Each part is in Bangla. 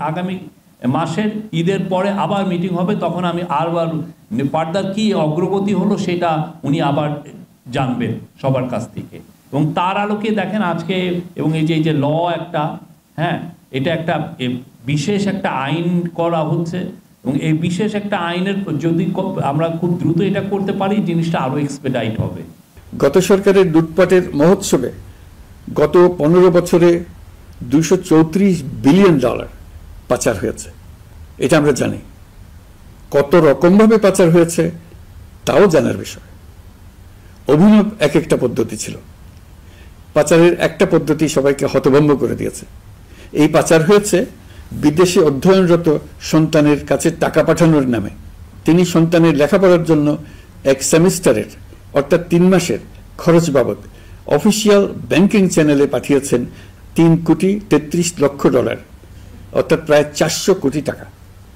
আগামী মাসের ঈদের পরে আবার মিটিং হবে, তখন আমি আবার ফার্দার কি অগ্রগতি হলো সেটা উনি আবার জানবেন সবার কাছ থেকে। এবং তার আলোকে দেখেন আজকে এবং এই যে ল একটা, হ্যাঁ, এটা একটা বিশেষ একটা আইন করা হচ্ছে এবং এই বিশেষ একটা আইনের যদি আমরা খুব দ্রুত এটা করতে পারি জিনিসটা আরো এক্সপেডাইট হবে। গত সরকারের লুটপাটের মহোৎসবে গত 15 বছরে $234 বিলিয়ন পাচার হয়েছে, এটা আমরা জানি। কত রকমভাবে পাচার হয়েছে তাও জানার বিষয়। অভিনব এক একটা পদ্ধতি ছিল। পাচারের একটা পদ্ধতি সবাইকে হতভম্ব করে দিয়েছে। এই পাচার হয়েছে বিদেশে অধ্যয়নরত সন্তানের কাছে টাকা পাঠানোর নামে। তিনি সন্তানের লেখাপড়ার জন্য এক সেমিস্টারের অর্থাৎ 3 মাসের খরচ বাবদ অফিসিয়াল ব্যাংকিং চ্যানেলে পাঠিয়েছেন $3,33,00,000, অর্থাৎ প্রায় 400 কোটি টাকা।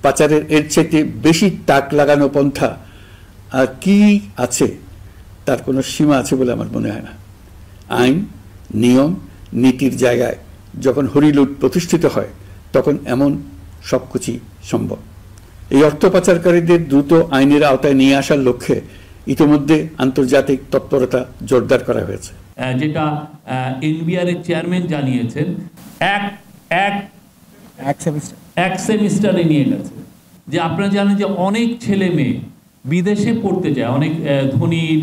পাচারের এর চাইতে বেশি তাক লাগানো পন্থা আর কি আছে, তার কোনো সীমা আছে বলে আমার মনে হয় না। আইন, নিয়ম, নীতির জায়গায় যখন হরিলুট প্রতিষ্ঠিত হয় তখন এমন সব কিছুই সম্ভব। এই অর্থ পাচারকারীদের দ্রুত আইনের আওতায় নিয়ে আসার লক্ষ্যে ইতিমধ্যে আন্তর্জাতিক তৎপরতা জোরদার করা হয়েছে। যেটা এনবিআর এর চেয়ারম্যান জানিয়েছেন, এক সেমিস্টারে নিয়ে গেছে। যে আপনারা জানেন যে অনেক ছেলে মেয়ে বিদেশে পড়তে যায়, অনেক ধনীর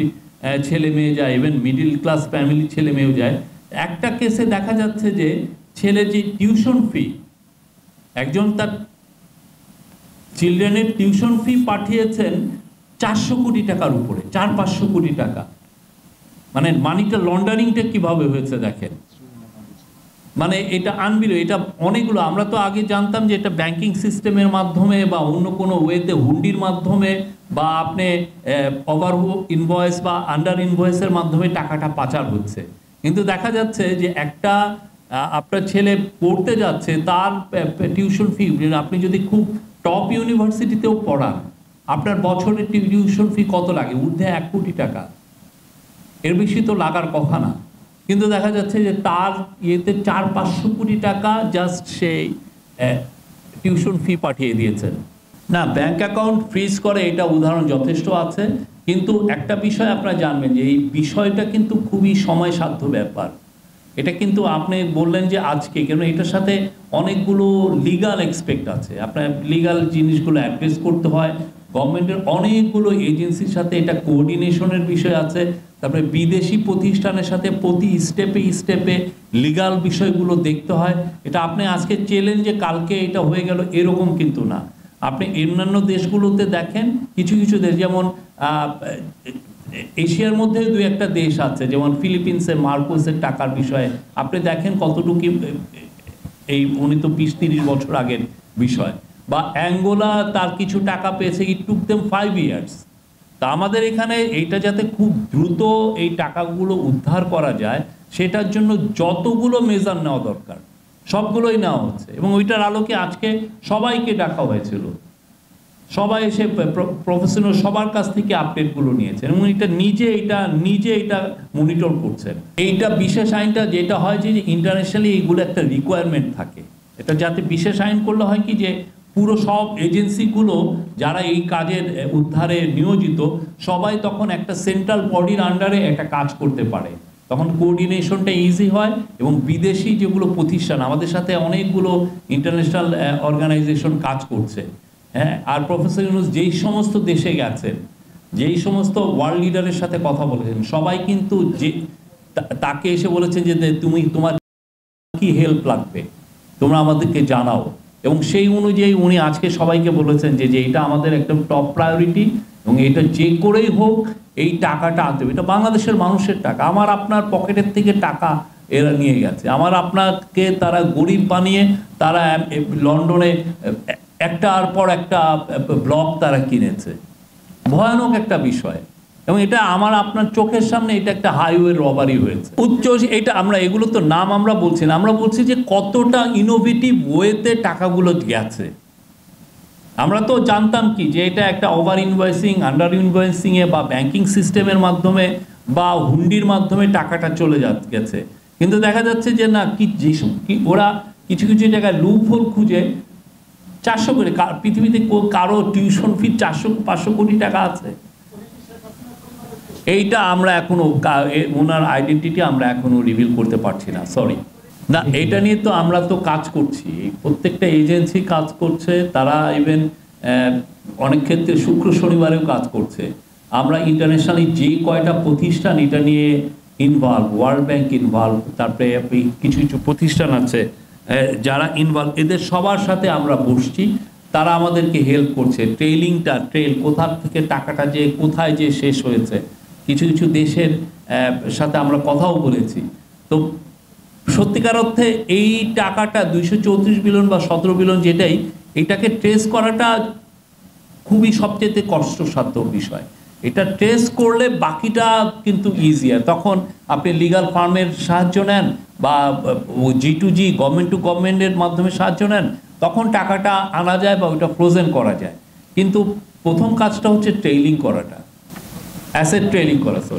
ছেলে মেয়ে যায়, ইভেন মিডিল ক্লাস ফ্যামিলির ছেলে মেয়েও যায়। একটা কেসে দেখা যাচ্ছে যে ছেলের যে টিউশন ফি, একজন তার চিলড্রেনের টিউশন ফি পাঠিয়েছেন 400 কোটি টাকার উপরে, 400-500 কোটি টাকা। মানে মানিটা লন্ডারিংটা কিভাবে হয়েছে দেখেন। মানে এটা আনবিলিভ। এটা অনেকগুলো, আমরা তো আগে জানতাম যে এটা ব্যাংকিং সিস্টেমের মাধ্যমে বা অন্য কোনো ওয়েতে হুন্ডির মাধ্যমে বা আপনি ওভার ইনভয়েস বা আন্ডার ইনভয়েসের মাধ্যমে টাকাটা পাচার হচ্ছে। কিন্তু দেখা যাচ্ছে যে একটা আপনার ছেলে পড়তে যাচ্ছে, তার টিউশন ফি, আপনি যদি খুব টপ ইউনিভার্সিটিতেও পড়ান, আপনার বছরের টিউশন ফি কত লাগে? ঊর্ধ্বে 1 কোটি টাকা, এর বেশি তো লাগার কথা না। কিন্তু দেখা যাচ্ছে যে তার ইয়েতে 400-500 কোটি টাকা জাস্ট সেই টিউশন ফি পাঠিয়ে দিয়েছেন। না, ব্যাংক অ্যাকাউন্ট ফ্রিজ করে এটা উদাহরণ যথেষ্ট আছে। কিন্তু একটা বিষয় আপনারা জানবেন যে এই বিষয়টা কিন্তু খুবই সময়সাধ্য ব্যাপার। এটা কিন্তু আপনি বললেন যে আজকে, কেন এটার সাথে অনেকগুলো লিগাল এক্সপেক্ট আছে। আপনার লিগাল জিনিসগুলো অ্যাড্রেস করতে হয়। গভর্নমেন্টের অনেকগুলো এজেন্সির সাথে এটা কোঅর্ডিনেশনের বিষয় আছে। তারপরে বিদেশি প্রতিষ্ঠানের সাথে প্রতি স্টেপে লিগাল বিষয়গুলো দেখতে হয়। এটা আপনি আজকে চেলেন যে কালকে এটা হয়ে গেল এরকম কিন্তু না। আপনি অন্যান্য দেশগুলোতে দেখেন, কিছু কিছু দেশ, যেমন এশিয়ার মধ্যে 2-1টা দেশ আছে, যেমন ফিলিপিন্সের মার্কোসের টাকার বিষয়ে আপনি দেখেন কতটুকু, এই উনি তো 20-30 বছর আগের বিষয়। বা অ্যাঙ্গোলা তার কিছু টাকা পেয়েছে, ইট টুক দেম 5 ইয়ার্স। তা আমাদের এখানে এইটা যাতে খুব দ্রুত এই টাকাগুলো উদ্ধার করা যায়, সেটার জন্য যতগুলো মেজার নেওয়া দরকার সবগুলোই নেওয়া হচ্ছে। এবং ওইটার আলোকে আজকে সবাইকে ডাকা হয়েছিল, সবাই এসে প্রফেশনাল সবার কাছ থেকে আপডেটগুলো নিয়েছেন এবং নিজে এটা মনিটর করছেন। এইটা বিশেষ আইনটা যেটা হয় যে ইন্টারন্যাশনালি এইগুলো একটা রিকোয়ারমেন্ট থাকে। এটা যাতে বিশেষ আইন করলে হয় কি যে পুরো সব এজেন্সিগুলো যারা এই কাজের উদ্ধারে নিয়োজিত সবাই তখন একটা সেন্ট্রাল বডির আন্ডারে একটা কাজ করতে পারে, তখন কোঅর্ডিনেশনটা ইজি হয়। এবং বিদেশি যেগুলো প্রতিষ্ঠান, আমাদের সাথে অনেকগুলো ইন্টারন্যাশনাল অর্গানাইজেশন কাজ করছে, হ্যাঁ। আর প্রফেসর ইউনূস যেই সমস্ত দেশে গেছেন, যেই সমস্ত ওয়ার্ল্ড লিডারের সাথে কথা বলেছেন, সবাই কিন্তু যে তাকে এসে বলেছেন যে তোমার কি হেল্প লাগবে তোমরা আমাদেরকে জানাও। এবং সেই অনুযায়ী উনি আজকে সবাইকে বলেছেন যে এটা আমাদের একদম টপ প্রায়োরিটি এবং এটা যে করেই হোক এই টাকাটা আনতে হবে। এটা বাংলাদেশের মানুষের টাকা, আমার আপনার পকেটের থেকে টাকা এরা নিয়ে গেছে। আমার আপনাকে তারা গরিব বানিয়ে তারা লন্ডনে একটার পর একটা ব্লক তারা কিনেছে, ভয়ানক একটা বিষয়। এবং এটা আমার আপনার চোখের সামনে এটা একটা হাইওয়ে রবারি হয়েছে। এটা আমরা এগুলো তো নাম আমরা বলছি না, আমরা বলছি যে কতটা ইনোভেটিভ ওয়েতে টাকাগুলো গেছে। আমরা তো জানতাম কি যে এটা একটা ওভার ইনভয়েসিং, আন্ডার ইনভয়েসিংয়ে বা ব্যাংকিং সিস্টেমের মাধ্যমে বা হুন্ডির মাধ্যমে টাকাটা চলে গেছে। কিন্তু দেখা যাচ্ছে যে না, কি ওরা কিছু কিছু জায়গায় লুপহোল খুঁজে 400 করে, পৃথিবীতে কারো টিউশন ফি 400-500 কোটি টাকা আছে? এইটা আমরা এখনো ওনার আইডেন্টিটি আমরা এখনো রিভিল করতে পারছি না, সরি। না, এটা নিয়ে তো আমরা তো কাজ করছি, প্রত্যেকটা এজেন্সি কাজ করছে, তারা ইভেন অনেক ক্ষেত্রে শুক্র শনিবারেও কাজ করছে। আমরা ইন্টারন্যাশনালি যে কয়টা প্রতিষ্ঠান এটা নিয়ে ইনভলভ, ওয়ার্ল্ড ব্যাংক ইনভলভ, তারপরে কিছু কিছু প্রতিষ্ঠান আছে যারা ইনভলভ, এদের সবার সাথে আমরা বসছি, তারা আমাদেরকে হেল্প করছে। ট্রেল কোথা থেকে টাকাটা যে কোথায় যে শেষ হয়েছে, কিছু কিছু দেশের সাথে আমরা কথাও বলেছি। তো সত্যিকার অর্থে এই টাকাটা 234 বিলিয়ন বা 17 বিলিয়ন যেটাই, এটাকে ট্রেস করাটা খুবই সবচেয়ে কষ্টসাধ্য বিষয়। এটা ট্রেস করলে বাকিটা কিন্তু ইজিয়ার। তখন আপনি লিগাল ফার্মের সাহায্য নেন বা G2G গভর্নমেন্ট টু গভর্নমেন্টের মাধ্যমে সাহায্য নেন, তখন টাকাটা আনা যায় বা ওটা ফ্রোজেন করা যায়। কিন্তু প্রথম কাজটা হচ্ছে ট্রেইলিং করাটা, অ্যাসেট ট্রেইলিং করা।